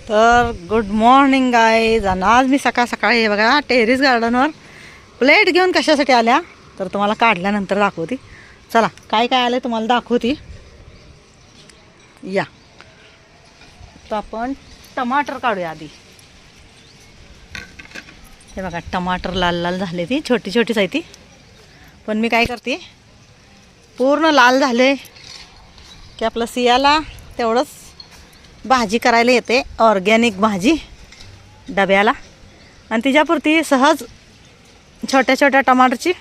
तर good morning guys. आणि आज मी सकाळ सकाळी हे बघा टेरेस गार्डनवर प्लेट घेऊन कशासाठी आल्या तर तुम्हाला काढल्यानंतर दाखवते. चला काय काय आलं तुम्हाला दाखवते या. तर आपण टमाटर काढूया आधी. हे बघा टमाटर लाल लाल झाले, ती छोटी छोटीच आहे ती. पण मी काय करते, पूर्ण लाल झाले की आपलं सियाला तेवढंच भाजी करायला येते, ऑर्गॅनिक भाजी डब्याला. आणि तिच्यापुरती सहज छोट्या छोट्या टमाटरची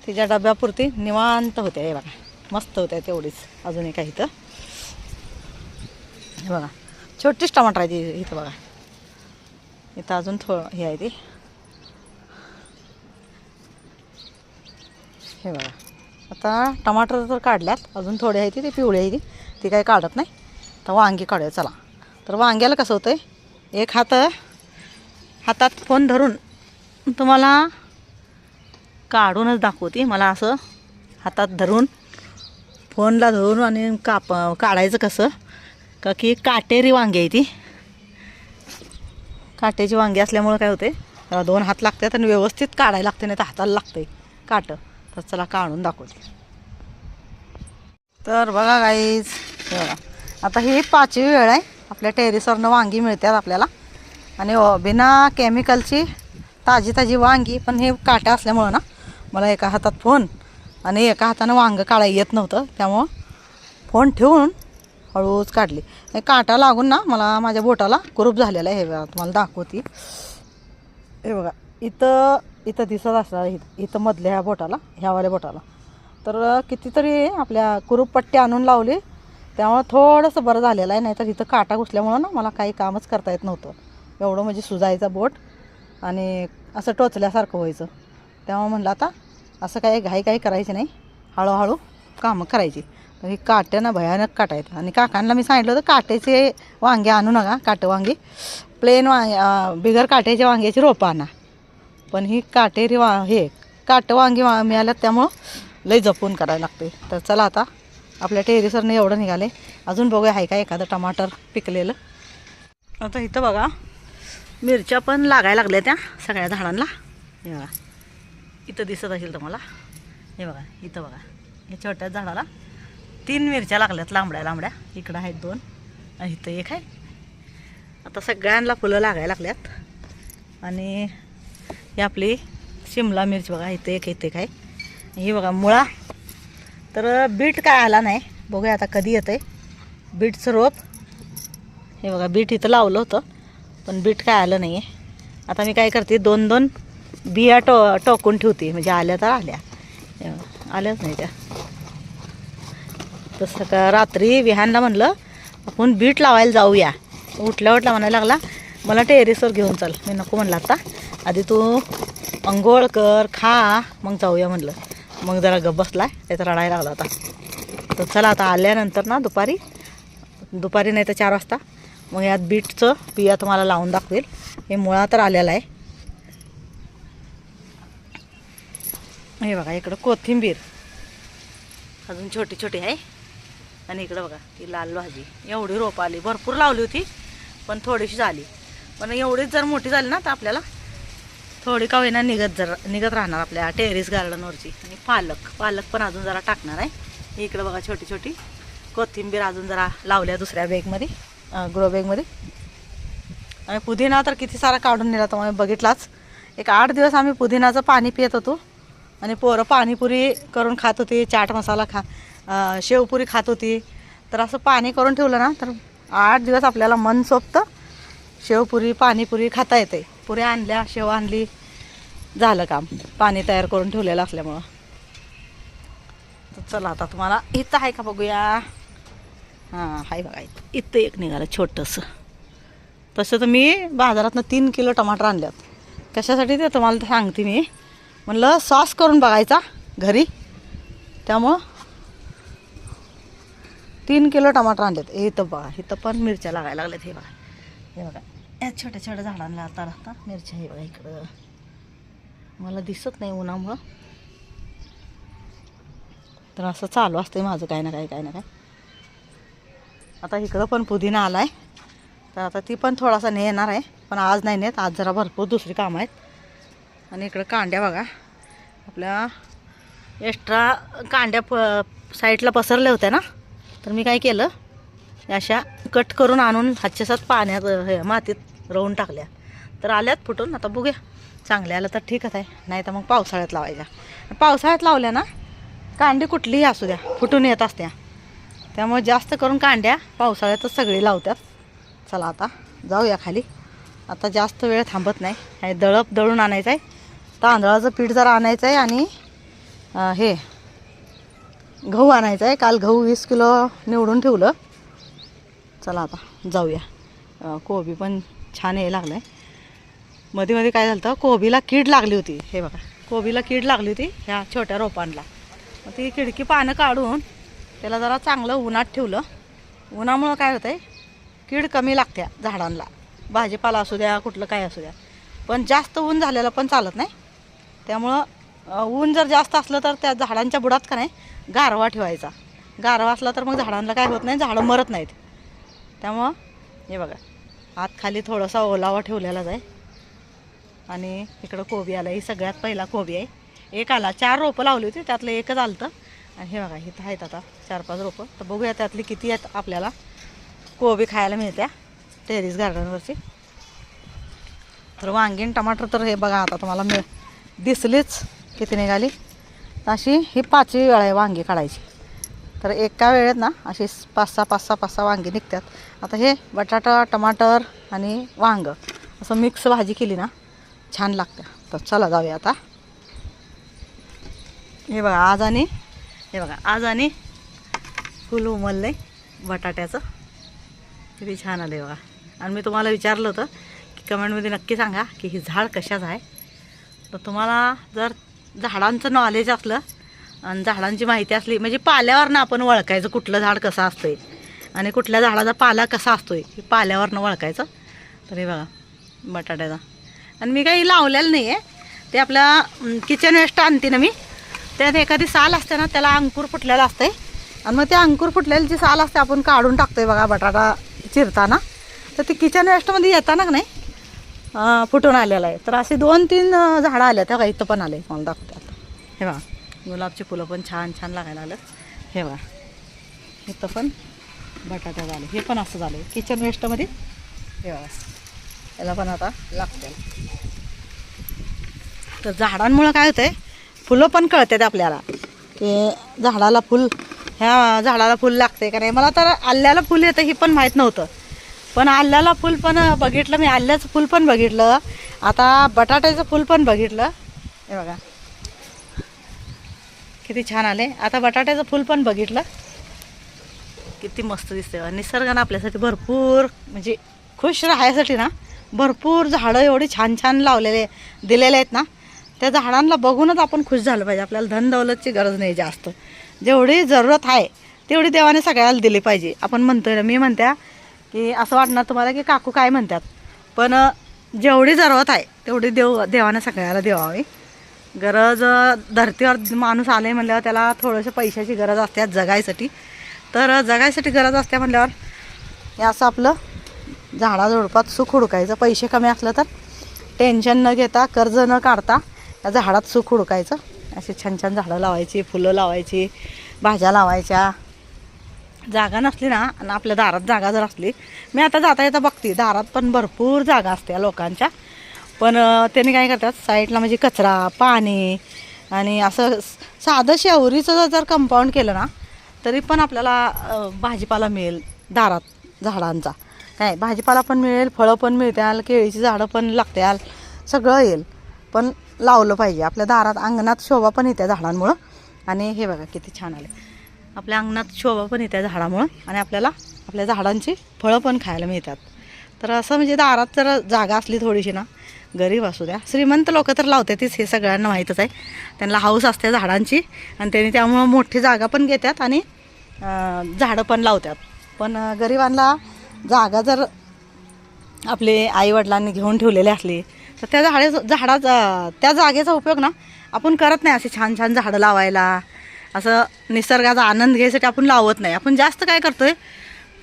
तिच्या डब्यापुरती निवांत होते. हे बघा मस्त होते तेवढीच. अजून एक आहे इथं, हे बघा छोटीच टमाटर आहे ती इथं. बघा इथं अजून थोडं हे आहे ती. हे बघा आता टमाटर तर काढल्यात, अजून थोडे आहे ती पिवळी आहे ती काही काढत नाही. तर वांगी काढूया चला. तर वांग्याला कसं होतं आहे, एक हातात फोन धरून तुम्हाला काढूनच दाखवते. मला असं हातात धरून फोनला धरून आणि काढायचं कसं का की काटेरी वांगी आहे ती. काटेची वांगी असल्यामुळं काय होते, त्याला 2 हात लागतात आणि व्यवस्थित काढायला लागते, नाही तर हाताला लागते काटं. तर चला काढून दाखवते. तर बघा गाईज, बघा आता ही 5वी वेळ आहे आपल्या टेरेसवरनं वांगी मिळतात आपल्याला. आणि बिना केमिकलची ताजी ताजी वांगी. पण हे काटा असल्यामुळं ना मला एका हातात फोन आणि एका हातानं वांगं काढायला येत नव्हतं, त्यामुळं फोन ठेवून हळूच काढली. हे काटा लागून ना मला माझ्या बोटाला कुरूप झालेला आहे. हे बघा तुम्हाला दाखवते. हे बघा इथं दिसत असणार, इथं मधल्या ह्या बोटाला, ह्यावाल्या बोटाला तर कितीतरी आपल्या कुरूप पट्टी आणून लावली, त्यामुळं थोडंसं बरं झालेलं आहे. नाही तर इथं काटा घुसल्यामुळं ना मला काही कामच करता येत नव्हतं. एवढं म्हणजे सुजायचं बोट आणि असं टोचल्यासारखं व्हायचं. तेव्हा म्हणलं आता असं काही घाई करायची नाही, हळूहळू कामं करायची. तर ही काट्यानं भयानक काटायचं. आणि काकांना मी सांगितलं होतं काट्याचे वांगे आणू नका, काटे वांगी प्लेन बिगर काट्याच्या वांग्याची रोपं आणा. पण ही काटेरी काटं वांगी मिळाल्यात, त्यामुळं लई जपून करायला लागते. तर चला आता आपल्या टेरेसवरनं एवढं निघाले, अजून बघूया आहे का एखादं टमाटर पिकलेलं. आता इथं बघा मिरच्या पण लागायला लागल्या त्या सगळ्या झाडांना. हे बघा इथं दिसत असेल तुम्हाला. हे बघा इथं बघा हे छोट्या झाडाला 3 मिरच्या लागल्यात लांबड्या. इकडं आहेत 2 आणि इथं 1 आहे. आता सगळ्यांना फुलं लागायला लागल्यात. आणि ही आपली शिमला मिरची बघा इथं एक आहे. ही बघा मुळा. तर बीट काय आला नाही, बघूया आता कधी येतं आहे बीटचं रोप. हे बघा बीट इथं लावलं होतं पण बीट काय आलं नाही आहे. आता मी काय करते, 2 बिया टोकून ठेवते, म्हणजे आल्या तर आल्याच नाही त्या. तसं का रात्री विहानला म्हणलं आपण बीट लावायला जाऊया, उठल्या म्हणायला लागला मला टेरेसवर घेऊन चल. मी नको म्हणलं, आता आधी तू अंघोळ कर खा मग जाऊया म्हणलं. मग जरा गप बसला, त्याचा रडायला लागला होता. तर चला आता आल्यानंतर ना दुपारी नाही तर 4 वाजता मग यात बीटचं बिया तुम्हाला लावून दाखवेल. हे मुळा तर आलेला आहे. हे बघा इकडं कोथिंबीर अजून छोटी छोटी आहे. आणि इकडं बघा ती लाल भाजी. एवढी रोप आली, भरपूर लावली होती पण थोडीशी झाली. पण एवढीच जर मोठी झाली ना तर आपल्याला थोडी का होईना निघत राहणार आपल्या टेरेस गार्डनवरची. आणि पालक पण अजून जरा टाकणार आहे. इकडं बघा छोटी छोटी कोथिंबीर अजून जरा लावल्या दुसऱ्या बॅगमध्ये, ग्रो बॅगमध्ये. आणि पुदिना तर किती सारा काढून नेला तुम्हाला बघितलाच. एक 8 दिवस आम्ही पुदिनाचं पाणी पित होतो आणि पोरं पाणीपुरी करून खात होती, चाट मसाला शेवपुरी खात होती. तर असं पाणी करून ठेवलं ना तर 8 दिवस आपल्याला मन सोबतं शेवपुरी पाणीपुरी खाता येते. पुऱ्या आणल्या, शेव आणली, झालं काम. पाणी तयार करून ठेवलेलं असल्यामुळं. तर चला आता तुम्हाला इथं आहे का बघूया. हां हाय बघा इथं एक निघालं छोटंसं. तसं तर मी बाजारातनं 3 किलो टमाटर आणल्यात. कशासाठी ते तुम्हाला सांगते मी. म्हणलं सॉस करून बघायचा घरी, त्यामुळं 3 किलो टमाटर आणलेत. इथं बघा इथं पण मिरच्या लागायला लागल्यात. हे बघा या छोट्या छोट्या झाडांना आता मिरच्या. हे बघा इकडं मला दिसत नाही उन्हामुळं. तर असं चालू असतं माझं काय ना काय. आता इकडं पण पुदिना आला आहे. तर आता ती पण थोडासा नेणार आहे, पण आज नाही नेत, आज जरा भरपूर दुसरी कामं आहेत. आणि इकडं कांड्या बघा आपल्या एक्स्ट्रा कांड्या साईडला पसरल्या होत्या ना, तर मी काय केलं, अशा कट करून आणून हातच्यासात पाण्यात मातीत रोवून टाकल्या, तर आल्यात फुटून. आता बघूया, चांगल्या आलं तर ठीकच आहे, नाही तर मग पावसाळ्यात लावायच्या. पावसाळ्यात लावल्या ना कांडी कुठलीही असू द्या फुटून येत असत्या, त्यामुळे जास्त करून कांड्या पावसाळ्यातच सगळी लावतात. चला आता जाऊया खाली, आता जास्त वेळ थांबत नाही. हे दळून आणायचं आहे, तांदळाचं पीठ जरा आणायचं आहे, आणि हे गहू आणायचं आहे. काल गहू 20 किलो निवडून ठेवलं. चला आता जाऊया. कोबी पण छान यायला लागलं आहे. मध्ये मध्ये काय झालं होतं, कोबीला कीड लागली होती. हे बघा, कोबीला कीड लागली होती ह्या छोट्या रोपांना. मग ती खिडकी पानं काढून त्याला जरा चांगलं उन्हात ठेवलं. उन्हामुळं काय होतं आहे, कीड कमी लागत्या झाडांना. भाजीपाला असू द्या, कुठलं काय असू द्या. पण जास्त ऊन झालेलं पण चालत नाही. त्यामुळं ऊन जर जास्त असलं तर त्या झाडांच्या बुडात का नाही गारवा ठेवायचा. गारवा असला तर मग झाडांना काय होत नाही, झाडं मरत नाहीत. त्यामुळं हे बघा, आत खाली थोडासा ओलावा ठेवलेलाच आहे. आणि इकडं कोबी आला, ही सगळ्यात पहिला कोबी आहे. एक आला, 4 रोपं लावली होती, त्यातलं एकच आलं होतं. आणि हे बघा, इथं आहेत आता 4-5 रोपं. तर बघूया त्यातली किती आहेत आपल्याला कोबी खायला मिळत्या टेरिस गार्डनवरची. तर वांगीन टमाटर तर हे बघा आता तुम्हाला दिसलीच किती निघाली. अशी ही 5वी वेळ आहे वांगी काढायची. तर एका वेळेत ना अशी 5-6 वांगी निघतात. आता हे बटाटा, टमाटर आणि वांग असं मिक्स भाजी केली ना छान लागतं. तर चला जाऊया आता. हे बघा आज आणि फुल उमललं आहे बटाट्याचं, किती छान आलं आहे बघा. आणि मी तुम्हाला विचारलं होतं की कमेंटमध्ये नक्की सांगा की ही झाड कशाचं आहे. तर तुम्हाला जर झाडांचं नॉलेज असलं आणि झाडांची माहिती असली, म्हणजे पाल्यावरनं आपण ओळखायचं कुठलं झाड कसं असतं आहे आणि कुठल्या झाडाचा पाला कसा असतो आहे, हे पाल्यावरनं ओळखायचं. तर हे बघा बटाट्याचा. आणि मी काही लावलेलं नाही आहे, ते आपल्या किचन वेस्ट आणते ना मी, त्यात एखादी साल असते ना, त्याला अंकुर फुटलेला असतं आहे. आणि मग ते अंकुर फुटलेली जी साल असते आपण काढून टाकतो आहे बघा बटाटा चिरताना. तर ते किचन वेस्टमध्ये येताना नाही फुटून आलेलं आहे. तर असे 2-3 झाडं आल्या, त्या इथं पण आले, मला दाखवते आता. हे बघा गुलाबची फुलं पण छान छान लागायला आलं. हे बघा इथं पण बटाटा झाले, हे पण असं झालं किचन वेस्टमध्ये. हे बघा याला पण आता लागते. तर झाडांमुळं काय होतं आहे, फुलं पण कळतात आपल्याला की झाडाला फुल, ह्या झाडाला फुल लागते का नाही. मला तर आल्याला फुल येतं हे पण माहीत नव्हतं, पण आल्याला फुल पण बघितलं मी, आल्याचं फुल पण बघितलं, आता बटाट्याचं फुल पण बघितलं. हे बघा किती छान आले. आता बटाट्याचं फुल पण बघितलं, किती मस्त दिसते. निसर्गानं आपल्यासाठी भरपूर, म्हणजे खुश राहायसाठी ना भरपूर झाडं एवढी छान छान लावलेले दिलेले आहेत ना, त्या झाडांना बघूनच आपण खुश झालं पाहिजे. आपल्याला धन दौलतची गरज नाही जास्त, जेवढी जरूरत आहे तेवढी देवाने सगळ्याला दिली पाहिजे. आपण म्हणतोय ना, मी म्हणत्या की असं वाटणार तुम्हाला की काकू काय म्हणतात, पण जेवढी जरूरत आहे तेवढी देवाने सगळ्याला द्यावी. गरज धरतीवर माणूस आले म्हणल्यावर त्याला थोडंसं पैशाची गरज असते जगायसाठी. तर जगायसाठी गरज असते म्हणल्यावर हे असं आपलं झाडाझुडपात सुख हुडकायचं. पैसे कमी असलं तर टेन्शन न घेता, कर्ज न काढता त्या झाडात सुख हुडकायचं. अशी छान छान झाडं लावायची, फुलं लावायची, भाज्या लावायच्या. जागा नसली ना, आणि आपल्या दारात जागा जर असली, मी आता जाता येता बघते दारात पण भरपूर जागा असते लोकांच्या, पण त्यांनी काय करतात साईडला म्हणजे कचरा, पाणी आणि असं साधं शेवरीचं जर कंपाऊंड केलं ना तरी पण आपल्याला भाजीपाला मिळेल दारात झाडांचा. काय भाजीपाला पण मिळेल, फळं पण मिळतील, केळीची झाडं पण लागतील, सगळं येईल. पण लावलं पाहिजे आपल्या दारात, अंगणात शोभा पण येत्या झाडांमुळं. आणि हे बघा किती छान आले, आपल्या अंगणात शोभा पण येत्या झाडामुळं, आणि आपल्याला आपल्या झाडांची फळं पण खायला मिळतात. तर असं म्हणजे दारात जर जागा असली थोडीशी ना, गरीब असू द्या श्रीमंत लोक तर लावतातच, हे सगळ्यांना माहीतच आहे. त्यांना हाऊस असते झाडांची, आणि त्यांनी त्यामुळं मोठी जागा पण घेतात आणि झाडं पण लावतात. पण गरिबांना जागा जर आपले आईवडिलांनी घेऊन ठेवलेली असली तर त्या त्या जागेचा उपयोग ना आपण करत नाही. असे छान छान झाडं लावायला, असं निसर्गाचा आनंद घ्यायसाठी आपण लावत नाही. आपण जास्त काय करतोय,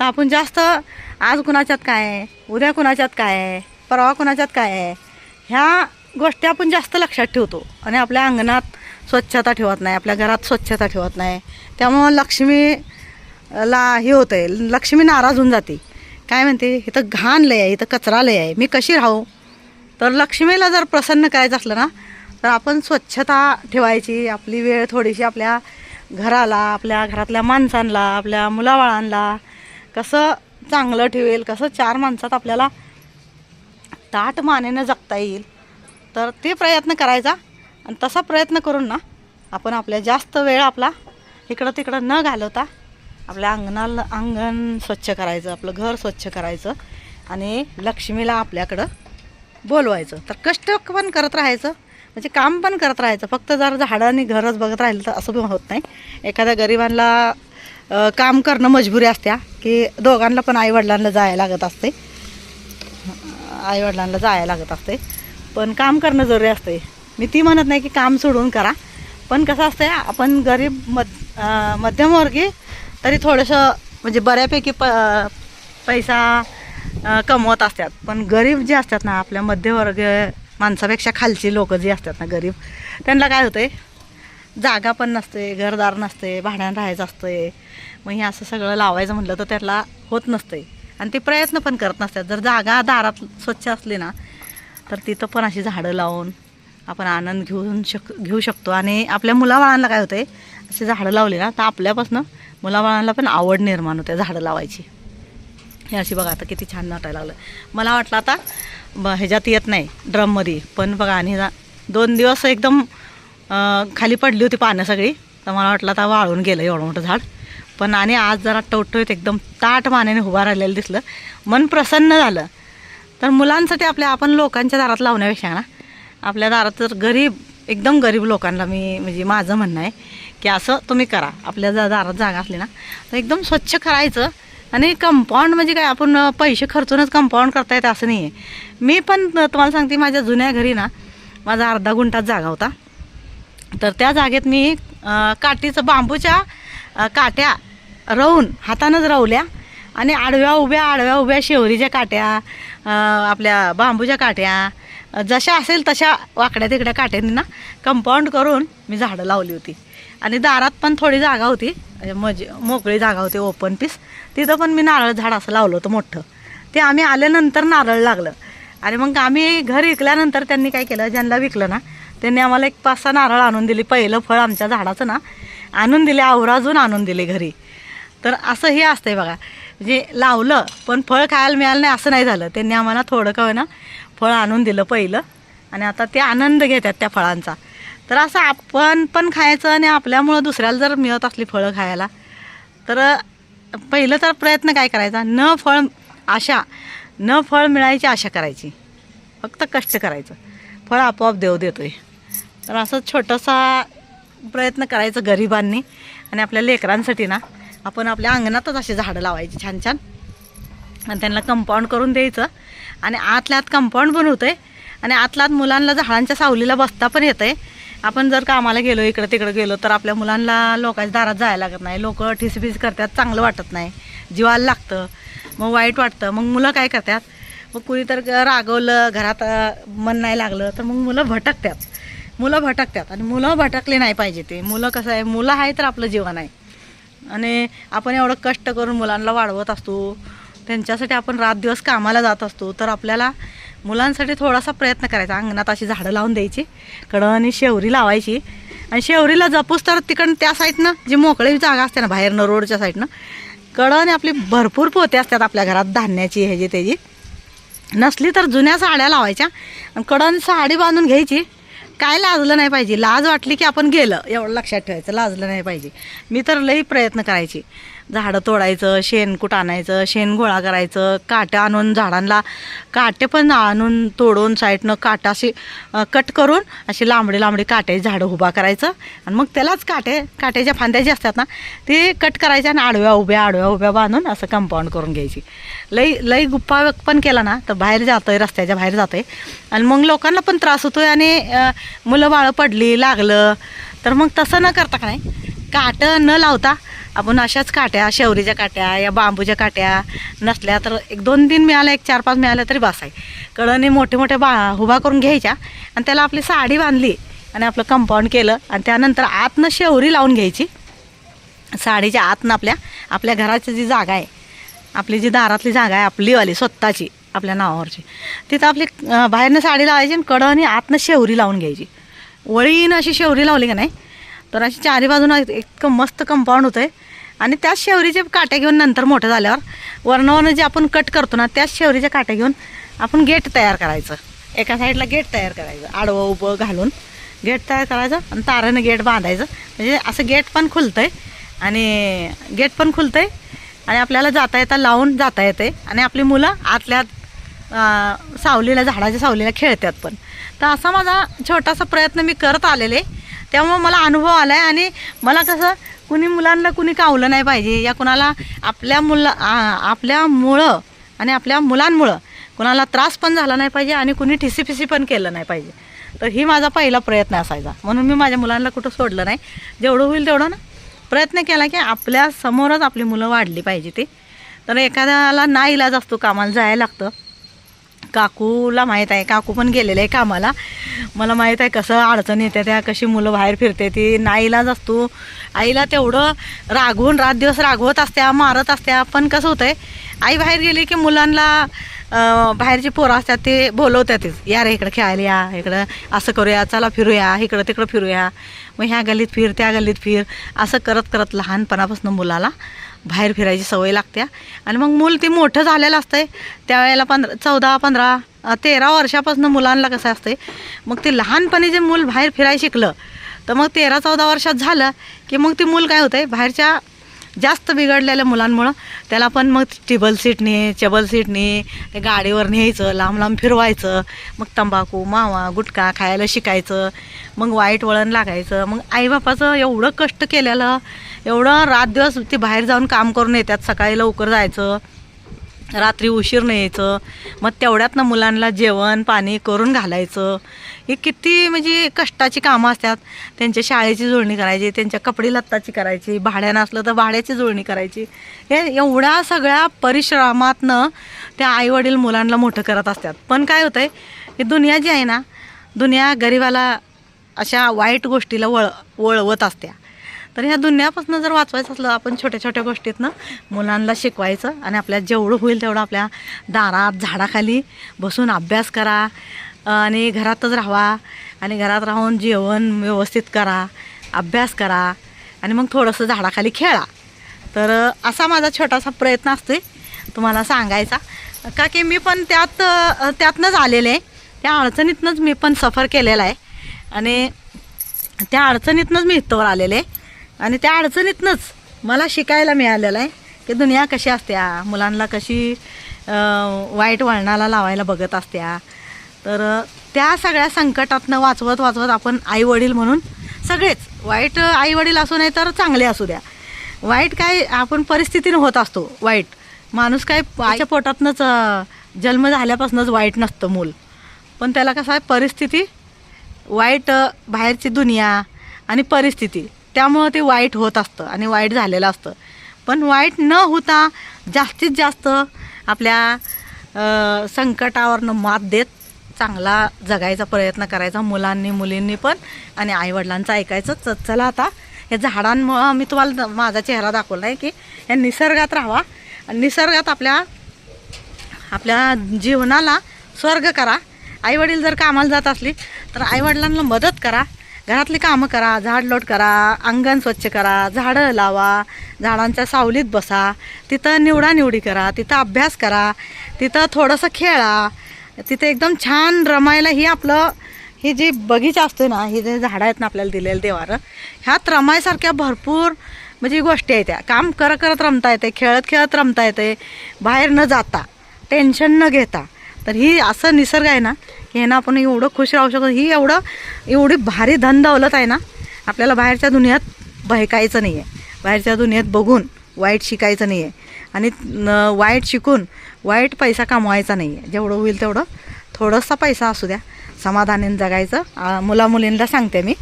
तर आपण जास्त आज कुणाच्यात काय आहे, उद्या कुणाच्यात काय आहे, परवा कुणाच्यात काय आहे, ह्या गोष्टी आपण जास्त लक्षात ठेवतो आणि आपल्या अंगणात स्वच्छता ठेवत नाही, आपल्या घरात स्वच्छता ठेवत नाही. त्यामुळं लक्ष्मीला हे होतं आहे, लक्ष्मी नाराज होऊन जाते. काय म्हणते, इथं घाण लय आहे, इथं कचरा लय आहे, मी कशी राहू. तर लक्ष्मीला जर प्रसन्न करायचं असलं ना तर आपण स्वच्छता ठेवायची. आपली वेळ थोडीशी आपल्या घराला, आपल्या घरातल्या माणसांना, आपल्या मुलाबाळांना कसं चांगलं ठेवेल, कसं 4 माणसात आपल्याला ताट मानेनं जगता येईल, तर ते प्रयत्न करायचा. आणि तसा प्रयत्न करून ना आपण आपल्या जास्त वेळ आपला इकडं तिकडं न घालवता आपल्या अंगण स्वच्छ करायचं, आपलं घर स्वच्छ करायचं आणि लक्ष्मीला आपल्याकडं बोलवायचं. तर कष्ट पण करत राहायचं, म्हणजे काम पण करत राहायचं. फक्त जर झाडं आणि घरच बघत राहिलं तर असं पण होत नाही. एखाद्या गरिबांना काम करणं मजबुरी असत्या की दोघांना पण आईवडिलांना जायला लागत असते, पण काम करणं जरुरी असते. मी ती म्हणत नाही की काम सोडून करा, पण कसं असतं आपण गरीब मध्यमवर्गीय तरी थोडंसं म्हणजे बऱ्यापैकी पैसा कमवत असतात. पण गरीब जे असतात ना, आपल्या मध्यमवर्गीय माणसापेक्षा खालची लोक जी असतात ना गरीब, त्यांना काय होतं आहे, जागा पण नसते, घरदार नसते, भाड्यानं राहायचं असतं. मग हे असं सगळं लावायचं म्हटलं तर त्याला होत नसते आणि ते प्रयत्न पण करत नसतात. जर जागा दारात स्वच्छ असली ना तर तिथं पण अशी झाडं लावून आपण आनंद घेऊ शकतो. आणि आपल्या मुलाबाळांना काय होतं आहे, अशी झाडं लावली ना तर आपल्यापासून मुलाबाळांना पण आवड निर्माण होते झाडं लावायची. हे अशी बघा आता किती छान वाटायला लागलं. मला वाटलं आता ह्याच्यात येत नाही ड्रममध्ये, पण बघा आणि 2 दिवस एकदम खाली पडली होती पानं सगळी, तर मला वाटलं आता वाळून गेलं एवढं मोठं झाड. पण आणि आज जरा टवटवीत एकदम ताट मानेने उभा राहिलेलं दिसलं, मन प्रसन्न झालं. तर मुलांसाठी आपण लोकांच्या दारात लावण्यापेक्षा ना आपल्या दारात तर एकदम गरीब लोकांना म्हणजे माझं म्हणणं आहे की असं तुम्ही करा. आपल्या दारात जागा असली ना तर एकदम स्वच्छ करायचं. आणि कंपाऊंड म्हणजे काय, आपण पैसे खर्चूनच कंपाऊंड करता येतं असं नाही आहे. मी पण तुम्हाला सांगते, माझ्या जुन्या घरी ना माझा अर्धा गुंठाच जागा होता. तर त्या जागेत मी काठीचं बांबूच्या काट्या रवून हातानंच रवल्या आणि आडव्या उभ्या शेवरीच्या काट्या, आपल्या बांबूच्या काट्या जशा असेल तशा वाकड्या तिकड्या काट्यांनी ना कंपाऊंड करून मी झाडं लावली होती. आणि दारात पण थोडी जागा होती, मोकळी जागा होती, ओपन पीस, तिथं पण मी नारळ झाड असं लावलं होतं मोठं. ते आम्ही आल्यानंतर नारळ लागलं. आणि मग आम्ही घर विकल्यानंतर त्यांनी काय केलं, ज्यांना विकलं ना त्यांनी आम्हाला 5-6 नारळ आणून दिली. पहिलं फळ आमच्या झाडाचं ना आणून दिले, आवराजून आणून दिले घरी. तर असं हे असतंय बघा, म्हणजे लावलं पण फळ खायला मिळालं नाही असं नाही झालं. त्यांनी आम्हाला थोडं का ना फळ आणून दिलं पहिलं, आणि आता ते आनंद घेतात त्या फळांचा. तर असं आपण पण खायचं आणि आपल्यामुळं दुसऱ्याला जर मिळत असली फळं खायला, तर पहिलं तर प्रयत्न काय करायचा, न फळ मिळायची आशा करायची, फक्त कष्ट करायचं, फळ आपोआप देव देतोय. तर असं छोटासा प्रयत्न करायचं गरिबांनी. आणि आपल्या लेकरांसाठी ना आपण आपल्या अंगणातच अशी झाडं लावायची छान छान आणि त्यांना कंपाऊंड करून द्यायचं. आणि आतल्या आत कंपाऊंड पण होतं आहे आणि आतल्या आत मुलांना झाडांच्या सावलीला बसता पण येतं आहे. आपण जर कामाला गेलो, इकडं तिकडं गेलो, तर आपल्या मुलांना लोकांच्या दारात जायला लागत नाही. लोक ठिसबीस करतात, चांगलं वाटत नाही, जीवाला लागतं, मग वाईट वाटतं. मग मुलं काय करतात, मग कुणी तर रागवलं, घरात मन नाही लागलं तर मग मुलं भटकतात. आणि मुलं भटकले नाही पाहिजे. ते मुलं कसं आहे, मुलं आहे तर आपलं जीवन आहे. आणि आपण एवढं कष्ट करून मुलांना वाढवत असतो, त्यांच्यासाठी आपण रात दिवस कामाला जात असतो, तर आपल्याला मुलांसाठी थोडासा प्रयत्न करायचा. अंगणात अशी झाडं लावून द्यायची, कडनी शेवरी लावायची. आणि शेवरीला जपूस तर तिकडं त्या साईडनं जी मोकळी जागा असते ना बाहेरनं रोडच्या साईडनं, कडने आपली भरपूर पोते असतात आपल्या घरात धान्याची, ह्याची त्याची. नसली तर जुन्या साड्या लावायच्या आणि कडन साडी बांधून घ्यायची. काय लाजलं नाही पाहिजे, लाज वाटली की आपण गेलं एवढं लक्षात ठेवायचं, लाजलं नाही पाहिजे. मी तर लई प्रयत्न करायची, झाडं तोडायचं, शेणकूट आणायचं, शेण गोळा करायचं, काटे आणून झाडांना काटे पण आणून तोडून साईडनं काटा अशी कट करून अशी लांबडी काट्याची झाडं उभा करायचं. आणि मग त्यालाच काट्याच्या फांद्या जे असतात ना ते कट करायच्या आणि आडव्या उभ्या बांधून असं कंपाऊंड करून घ्यायची. लई गुप्पा पण केला ना तर बाहेर जातोय, रस्त्याच्या बाहेर जातोय आणि मग लोकांना पण त्रास होतोय. आणि मुलं बाळं पडली लागलं तर मग तसं न करता का नाही, काटं न लावता आपण अशाच काट्या, शेवरीच्या काट्या या बांबूच्या काट्या नसल्या तर 1-2-3 मिळाल्या, 1-4-5 मिळाल्या तरी बस आहे. कळणी मोठे मोठे उभा करून घ्यायच्या आणि त्याला आपली साडी बांधली आणि आपलं कंपाऊंड केलं आणि त्यानंतर आतनं शेवरी लावून घ्यायची. साडीच्या आतनं आपल्या घराची जी जागा आहे, आपली जी दारातली जागा आहे आपलीवाली स्वतःची आपल्या नावावरची, तिथं आपली बाहेरनं साडी लावायची आणि कडं आतनं शेवरी लावून घ्यायची. वळीनं अशी शेवरी लावली का नाही तर अशी चारी बाजूनं इतकं मस्त कंपाऊंड होतं आहे. आणि त्याच शेवरीचे काट्या घेऊन नंतर मोठं झाल्यावर वरणावरनं जे आपण कट करतो ना त्याच शेवरीच्या काट्या घेऊन आपण गेट तयार करायचं. एका साईडला गेट तयार करायचं, आडवं उभं घालून गेट तयार करायचं आणि तारेनं गेट बांधायचं. म्हणजे असं गेट पण खुलतं आहे आणि आपल्याला जाता येता लावून जाता येते आणि आपली मुलं आतल्या सावलीला, झाडाच्या सावलीला खेळतात पण. तर असा माझा छोटासा प्रयत्न मी करत आलेले, त्यामुळं मला अनुभव आला आहे. आणि मला कसं कुणी मुलांना कुणी कावलं नाही पाहिजे, या कुणाला आपल्यामुळं आणि आपल्या मुलांमुळं कुणाला त्रास पण झाला नाही पाहिजे आणि कुणी ठिसीपिसी पण केलं नाही पाहिजे. तर ही माझा पहिला प्रयत्न असायचा. म्हणून मी माझ्या मुलांना कुठं सोडलं नाही. जेवढं होईल तेवढं ना प्रयत्न केला की आपल्या समोरच आपली मुलं वाढली पाहिजे. ते तर एखाद्याला नाईलाज असतो, कामाला जायला लागतं. काकूला माहीत आहे, काकू पण गेलेले आहे कामाला, मला माहीत आहे कसं अडचण येते त्या, कशी मुलं बाहेर फिरते ती, नाईलाज असतो. आईला तेवढं रागवून रात दिवस रागवत असत्या, मारत असत्या. पण कसं होतं आहे, आई बाहेर गेली की मुलांना बाहेरची पोरं असतात ते बोलवतातच, या रे इकडं खेळायला, या इकडं असं करूया, चला फिरूया, इकडं तिकडं फिरूया, मग ह्या गल्लीत फिर त्या गल्लीत फिर, असं करत करत लहानपणापासून मुलाला बाहेर फिरायची सवय लागते. आणि मग मूल ते मोठं झालेलं असतंय त्यावेळेला 14, 15, 13 वर्षापासून मुलांना कसं असतंय, मग ते लहानपणी जे मूल बाहेर फिरायला शिकलं तर मग 13-14 वर्षात झालं की मग ते मूल काय होतंय, बाहेरच्या जास्त बिघडलेल्या मुलांमुळं त्याला पण मग टेबल सीटने, चबल सीटने ते गाडीवर न्यायचं, लांब लांब फिरवायचं, मग तंबाखू, मावा, गुटखा खायला शिकायचं, मग वाईट वळण लागायचं. मग आईबापाचं एवढं कष्ट केलेलं, एवढं रात दिवस ते बाहेर जाऊन काम करून येतात, सकाळी लवकर जायचं, रात्री उशीर नाही यायचं, मग तेवढ्यातनं मुलांना जेवण पाणी करून घालायचं. हे किती म्हणजे कष्टाची कामं असतात. त्यांच्या शाळेची जुळणी करायची, त्यांच्या कपडे लत्ताची करायची, भाड्यानं असलं तर भाड्याची जुळणी करायची. हे एवढ्या सगळ्या परिश्रमातनं त्या आईवडील मुलांना मोठं करत असतात. पण काय होतं आहे, ही दुनिया जी आहे ना, दुनिया गरिबाला अशा वाईट गोष्टीला वळवत असत्या. तर ह्या दुनियापासून जर वाचवायचं असलं, आपण छोट्या छोट्या गोष्टीतनं मुलांना शिकवायचं आणि आपल्याला जेवढं होईल तेवढं आपल्या दारात झाडाखाली बसून अभ्यास करा आणि घरातच राहावा आणि घरात राहून जेवण व्यवस्थित करा, अभ्यास करा आणि मग थोडंसं झाडाखाली खेळा. तर असा माझा छोटासा प्रयत्न असतो तुम्हाला सांगायचा, का की मी पण त्यातनंच आलेले आहे, त्या अडचणीतनंच मी पण सफर केलेला आहे आणि त्या अडचणीतनंच मी इथवर आलेले आहे आणि त्या अडचणीतनंच मला शिकायला मिळालेलं आहे की दुनिया कशी असत्या, मुलांना कशी वाईट वळणाला लावायला बघत असत्या. तर त्या सगळ्या संकटातनं वाचवत आपण आईवडील म्हणून सगळेच, वाईट आईवडील असू नाही तर चांगले असू द्या, वाईट काय आपण परिस्थितीनं होत असतो. वाईट माणूस काय आईच्या पोटातनंच जन्म झाल्यापासूनच वाईट नसतं मूल, पण त्याला कसं आहे परिस्थिती, वाईट बाहेरची दुनिया आणि परिस्थिती, त्यामुळं ते वाईट होत असतं आणि वाईट झालेलं असतं. पण वाईट न होता जास्तीत जास्त आपल्या संकटावरनं मात देत चांगला जगायचा प्रयत्न करायचा, मुलांनी मुलींनी पण आणि आईवडिलांचं ऐकायचं. चला आता या झाडांमुळं मी तुम्हाला माझा चेहरा दाखवला आहे की या निसर्गात राहावा आणि निसर्गात आपल्या जीवनाला स्वर्ग करा. आईवडील जर कामाला जात असली तर आईवडिलांना मदत करा, घरातली कामं करा, झाडलोट करा, अंगण स्वच्छ करा, झाडं लावा, झाडांच्या सावलीत बसा, तिथं निवडानिवडी करा, तिथं अभ्यास करा, तिथं थोडंसं खेळा, तिथे एकदम छान रमायला. ही जी बगीचा असतो ना, ही जे झाडं आहेत ना आपल्याला दिलेलं देवानं, ह्यात रमायसारख्या भरपूर म्हणजे गोष्टी आहेत. त्या काम करत रमता येते, खेळत रमता येते, बाहेर न जाता, टेन्शन न घेता. तर ही असं निसर्ग आहे ना, हे ना आपण एवढं खुश राहू शकतो. ही एवढी भारी धन दौलत आहे ना, आपल्याला बाहेरच्या दुनियात बहकायचं नाही आहे, बाहेरच्या दुनियेत बघून वाईट शिकायचं नाही आहे आणि वाईट शिकून वाईट पैसा कमवायचा नाही आहे. जेवढं होईल तेवढं थोडंसं पैसा असू द्या, समाधानाने जगायचं. मुलामुलींना सांगते मी.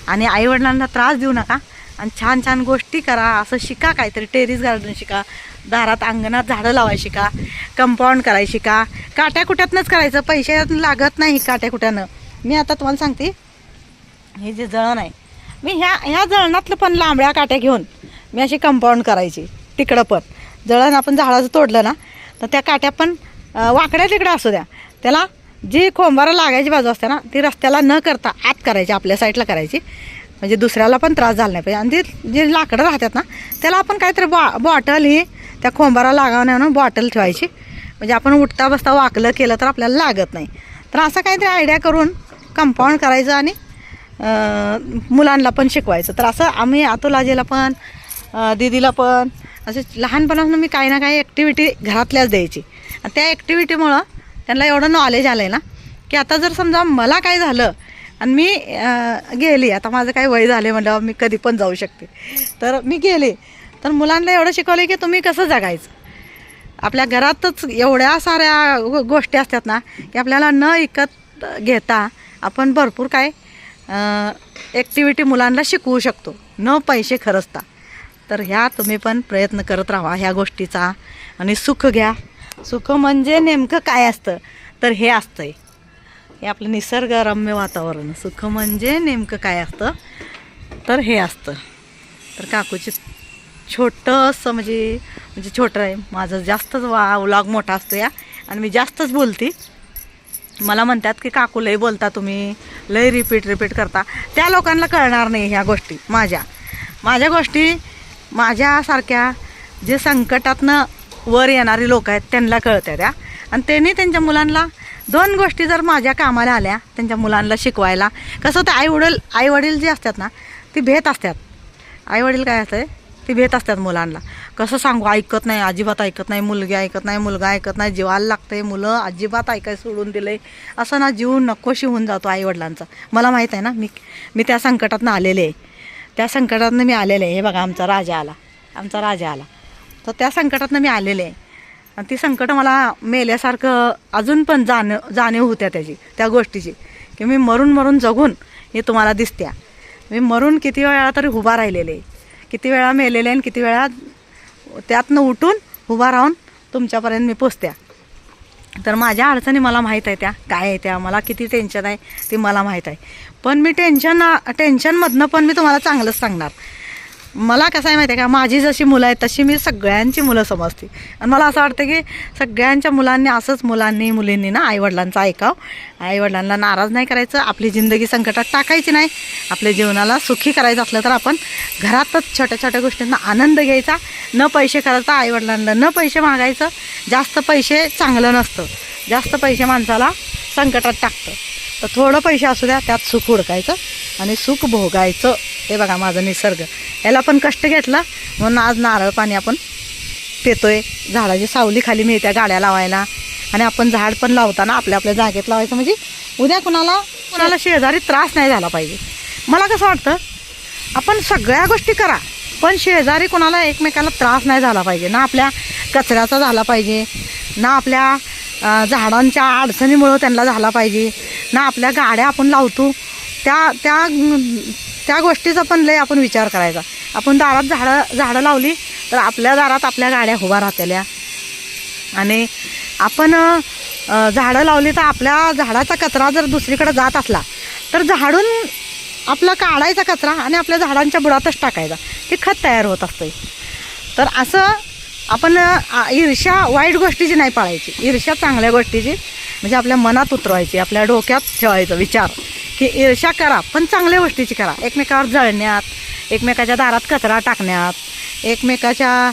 आणि आईवडिलांना त्रास देऊ नका, आणि छान छान गोष्टी करा. असं शिका, काहीतरी टेरिस गार्डन शिका, दारात अंगणात झाडं लावायला शिका, कंपाऊंड करायला शिका. काट्याकुट्यातनंच करायचं, पैसे लागत नाही काट्याकुट्यानं. मी आता तुम्हाला सांगते, हे जे जळण आहे, मी ह्या जळणातलं पण लांबड्या काट्या घेऊन मी अशी कंपाऊंड करायची. तिकडं पण जळण आपण झाडाचं तोडलं ना, तर त्या काट्या पण वाकड्या तिकडं असू द्या, त्याला जी खोंबारा लागायची बाजू असते ना, ती रस्त्याला न करता आत करायची, आपल्या साईडला करायची, म्हणजे दुसऱ्याला पण त्रास झाला नाही पाहिजे. आणि ते जे लाकडं राहतात ना, त्याला आपण काहीतरी बॉटल ही त्या खोंबारा लागावं नाही म्हणून बॉटल ठेवायची, म्हणजे आपण उठता बसता वाकलं केलं तर आपल्याला लागत नाही. तर असं काहीतरी आयडिया करून कंपाऊंड करायचं आणि मुलांना पण शिकवायचं. तर असं आम्ही अतुलाजीला पण दीदीला पण असं लहानपणापासून मी काही ना काही ॲक्टिव्हिटी घरातल्याच द्यायची. आणि त्या ॲक्टिव्हिटीमुळं त्यांना एवढं नॉलेज आलं आहे ना, की आता जर समजा मला काय झालं आणि मी गेली, आता माझं काही वय झाले म्हणल्यावर मी कधी पण जाऊ शकते, तर मी गेले, तर मुलांना एवढं शिकवलं की तुम्ही कसं जगायचं. आपल्या घरातच एवढ्या साऱ्या गोष्टी असतात ना, की आपल्याला न विकत घेता आपण भरपूर काय ॲक्टिव्हिटी मुलांना शिकवू शकतो, न पैसे खर्चता. तर ह्या तुम्ही पण प्रयत्न करत राहा ह्या गोष्टीचा. आणि सुख घ्या. सुख म्हणजे नेमकं काय असतं, तर हे असतंय, हे आपलं निसर्गरम्य वातावरण. सुख म्हणजे नेमकं काय असतं, तर हे असतं. तर काकूची छोटंसं म्हणजे छोटं आहे माझं, जास्तच व्लॉग मोठा असतो या, आणि मी जास्तच बोलते. मला म्हणतात की काकू लय बोलता तुम्ही, लय रिपीट करता. त्या लोकांना कळणार नाही ह्या गोष्टी. माझ्या गोष्टी माझ्यासारख्या जे संकटातनं वर येणारी लोक आहेत त्यांना कळतात त्या. आणि त्यांनी त्यांच्या मुलांना 2 गोष्टी जर माझ्या कामाला आल्या त्यांच्या मुलांना शिकवायला. कसं होतं, आईवडील जे असतात ना, ती भेट असतात. आईवडील काय असतं, ती भेट असतात मुलांना. कसं सांगू, ऐकत नाही, अजिबात ऐकत नाही, मुलगी ऐकत नाही, मुलगा ऐकत नाही, जीवाला लागतंय, मुलं अजिबात ऐकाय सोडून दिलंय, असं ना जीव नकोशी होऊन जातो आईवडिलांचा. मला माहीत आहे ना, मी त्या संकटातनं आलेले आहे. त्या संकटातनं मी आलेले आहे. हे बघा आमचा राजा आला, तर त्या संकटातनं मी आलेले आहे. आणि ती संकटं मला मेल्यासारखं अजून पण जाणीव होत्या त्या गोष्टीची, की मी मरून जगून हे तुम्हाला दिसत्या. मी मरून किती वेळा तरी उभा राहिलेले, किती वेळा मेलेले, आणि किती वेळा त्यातनं उठून उभा राहून तुमच्यापर्यंत मी पोचत्या. तर माझ्या अडचणी मला माहीत आहे, त्या काय आहे, त्या मला किती टेन्शन आहे ते मला माहीत आहे. पण मी टेन्शनमधनं पण मी तुम्हाला चांगलंच सांगणार. मला कसं आहे माहिती आहे का, माझी जशी मुलं आहेत तशी मी सगळ्यांची मुलं समजते. आणि मला असं वाटतं की सगळ्यांच्या मुलांनी असंच मुलींनी ना आईवडिलांचं ऐकावं. आईवडिलांना नाराज नाही करायचं, आपली जिंदगी संकटात टाकायची नाही. आपल्या जीवनाला सुखी करायचं असलं तर आपण घरातच छोट्या छोट्या गोष्टींना आनंद घ्यायचा, न पैसे करायचा, आईवडिलांना न पैसे मागायचं. जास्त पैसे चांगलं नसतं, जास्त पैसे माणसाला संकटात टाकतं. तर थोडं पैसे असू द्या, त्यात सुख हुडकायचं आणि सुख भोगायचं. हे बघा माझं निसर्ग, याला पण कष्ट घेतलं म्हणून आज नारळ पाणी आपण पितोय. झाडाची सावली खाली मिळत्या गाड्या लावायला. आणि आपण झाड पण लावताना आपल्या जागेत लावायचं, म्हणजे उद्या कुणाला शेजारी त्रास नाही झाला पाहिजे. मला कसं वाटतं, आपण सगळ्या गोष्टी करा, पण शेजारी कुणाला एकमेकाला त्रास नाही झाला पाहिजे. ना आपल्या कचऱ्याचा झाला पाहिजे, ना आपल्या झाडांच्या अडचणीमुळं त्यांना झाला पाहिजे, ना आपल्या गाड्या आपण लावतो त्या गोष्टीचा पण लय आपण विचार करायचा. आपण दारात झाडं लावली तर आपल्या दारात आपल्या गाड्या उभा राहतेल्या. आणि आपण झाडं लावली तर आपल्या झाडाचा कचरा जर दुसरीकडे जात असला तर झाडून आपला काढायचा कचरा आणि आपल्या झाडांच्या बुडातच टाकायचा, ते खत तयार होत असतं. तर असं आपण ईर्ष्या वाईट गोष्टीची नाही पाळायची, ईर्ष्या चांगल्या गोष्टीची, म्हणजे आपल्या मनात उतरवायची, आपल्या डोक्यात ठेवायचं विचार की ईर्ष्या करा पण चांगल्या गोष्टीची करा. एकमेकावर जळण्यात, एकमेकाच्या दारात कचरा टाकण्यात, एकमेकाच्या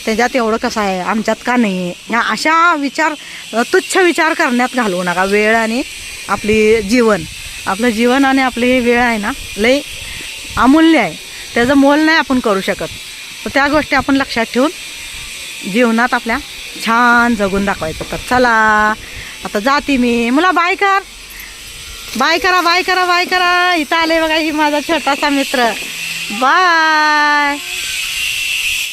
त्याच्यात एवढं कसं आहे आमच्यात का नाही आहे, ह्या अशा तुच्छ विचार करण्यात घालवू नका. वेळ आणि आपलं जीवन आणि आपली ही वेळ आहे ना, लई अमूल्य आहे, त्याचं मोल नाही आपण करू शकत. तर त्या गोष्टी आपण लक्षात ठेवून जीवनात आपल्या छान जगून दाखवायचं. तर चला आता जाते मी. मला बाय करा. इथं आले बघा, ही माझा छोटासा मित्र. बाय.